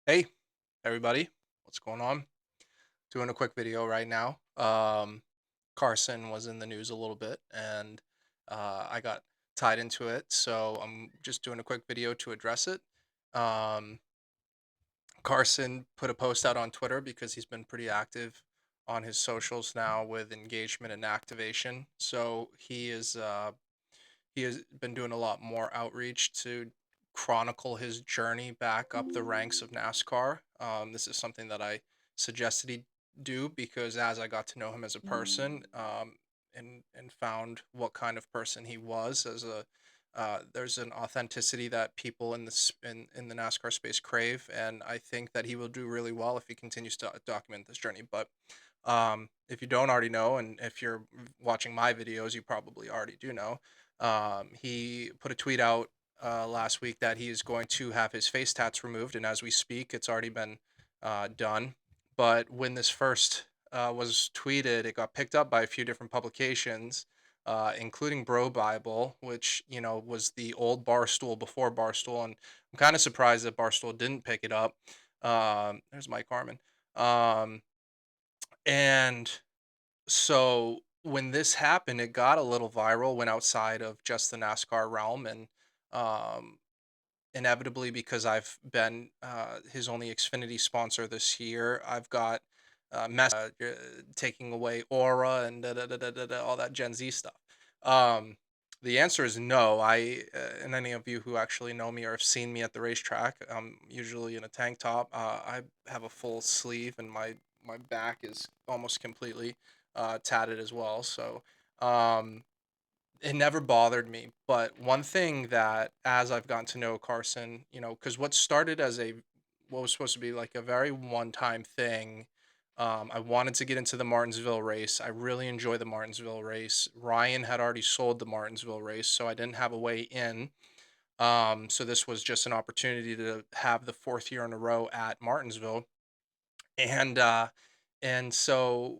Hey, everybody. What's going on? Doing a quick video right now. Carson was in the news a little bit and I got tied into it. So I'm just doing a quick video to address it. Um, Carson put a post out on Twitter because he's been pretty active on his socials now with engagement and activation. So he has been doing a lot more outreach to chronicle his journey back up the ranks of NASCAR. This is something that I suggested he do because as I got to know him as a person, and found what kind of person he was as a there's an authenticity that people in in the NASCAR space crave, and I think that he will do really well if he continues to document this journey. But if you don't already know, and if you're watching my videos, you probably already do know. He put a tweet out last week that he is going to have his face tats removed, and as we speak, it's already been done. But when this first was tweeted, it got picked up by a few different publications, including Bro Bible, which was the old Barstool before Barstool, and I'm kind of surprised that Barstool didn't pick it up. There's Mike Harmon. Um, and so when this happened, it got a little viral, went outside of just the NASCAR realm, and um, inevitably, because I've been his only Xfinity sponsor this year, I've got taking away Aura and all that Gen Z stuff. Um, the answer is no. And any of you who actually know me or have seen me at the racetrack, I'm usually in a tank top. I have a full sleeve, and my back is almost completely tatted as well. So um, it never bothered me. But one thing that, as I've gotten to know Carson, because what started as what was supposed to be like a very one-time thing. I wanted to get into the Martinsville race. I really enjoy the Martinsville race. Ryan had already sold the Martinsville race, so I didn't have a way in. So this was just an opportunity to have the fourth year in a row at Martinsville, and so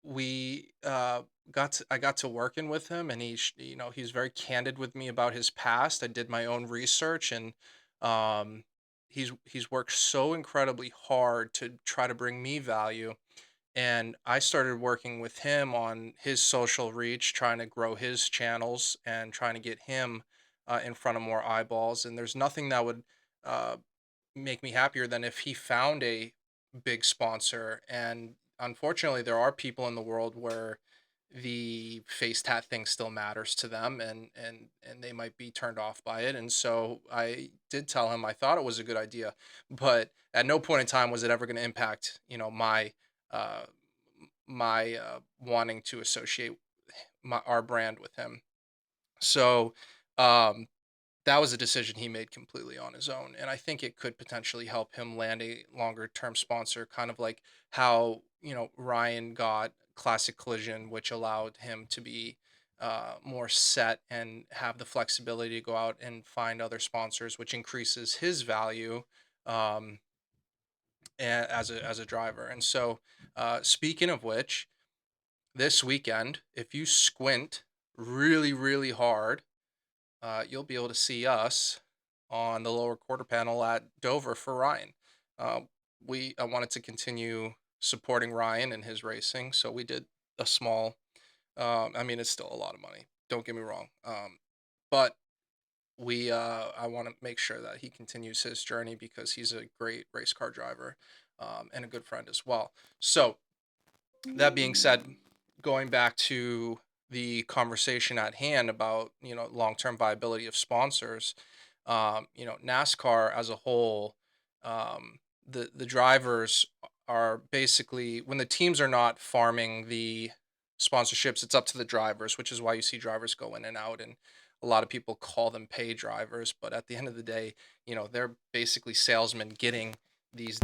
we I got to working with him, and he's very candid with me about his past. I did my own research, and um he's worked so incredibly hard to try to bring me value, and I started working with him on his social reach, trying to grow his channels and trying to get him in front of more eyeballs. And there's nothing that would uh make me happier than if he found a big sponsor. And unfortunately, there are people in the world where the face tat thing still matters to them, and they might be turned off by it. And so I did tell him I thought it was a good idea, but at no point in time was it ever going to impact uh wanting to associate our brand with him. So um that was a decision he made completely on his own, and I think it could potentially help him land a longer term sponsor, kind of like how Ryan got Classic Collision, which allowed him to be more set and have the flexibility to go out and find other sponsors, which increases his value um, as a driver. And so, speaking of which, this weekend, if you squint really really hard, you'll be able to see us on the lower quarter panel at Dover for Ryan. Uh, we I wanted to continue supporting Ryan and his racing, so we did a small. I mean, it's still a lot of money. Don't get me wrong, but we I want to make sure that he continues his journey because he's a great race car driver, and a good friend as well. So that being said, going back to the conversation at hand about long-term viability of sponsors, NASCAR as a whole, the drivers are basically, when the teams are not farming the sponsorships, it's up to the drivers, which is why you see drivers go in and out, and a lot of people call them pay drivers, but at the end of the day, they're basically salesmen getting these.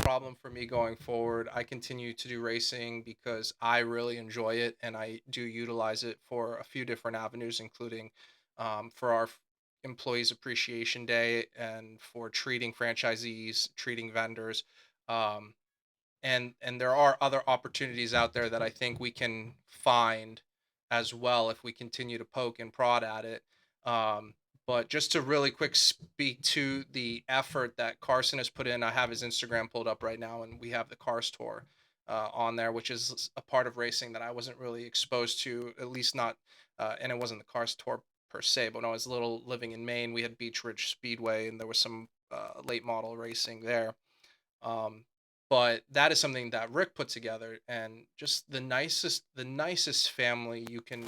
problem for me going forward. I continue to do racing because I really enjoy it and I do utilize it for a few different avenues, including for our Employees Appreciation Day and for treating franchisees, treating vendors. Um, and there are other opportunities out there that I think we can find as well if we continue to poke and prod at it. Um, but just to really quick speak to the effort that Carson has put in, I have his Instagram pulled up right now, and we have the Cars Tour on there, which is a part of racing that I wasn't really exposed to, at least not, and it wasn't the Cars Tour per se, but when I was little living in Maine, we had Beach Ridge Speedway, and there was some late model racing there. Um, but that is something that Rick put together, and just the nicest family you can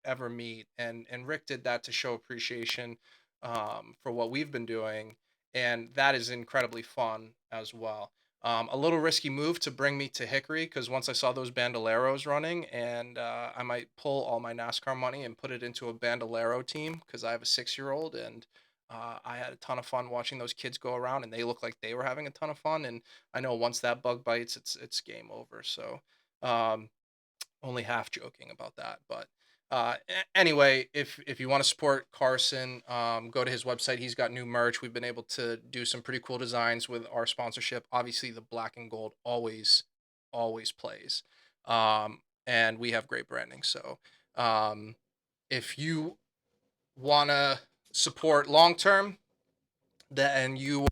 ever meet. And Rick did that to show appreciation for what we've been doing, and that is incredibly fun as well. A little risky move to bring me to Hickory because once I saw those Bandoleros running, and I might pull all my NASCAR money and put it into a Bandolero team because I have a 6-year-old, and I had a ton of fun watching those kids go around, and they looked like they were having a ton of fun. And I know once that bug bites, it's game over. So um, only half joking about that, but anyway, if you want to support Carson, go to his website. He's got new merch. We've been able to do some pretty cool designs with our sponsorship. Obviously, the black and gold always plays, and we have great branding. So um, if you want to support long term, then you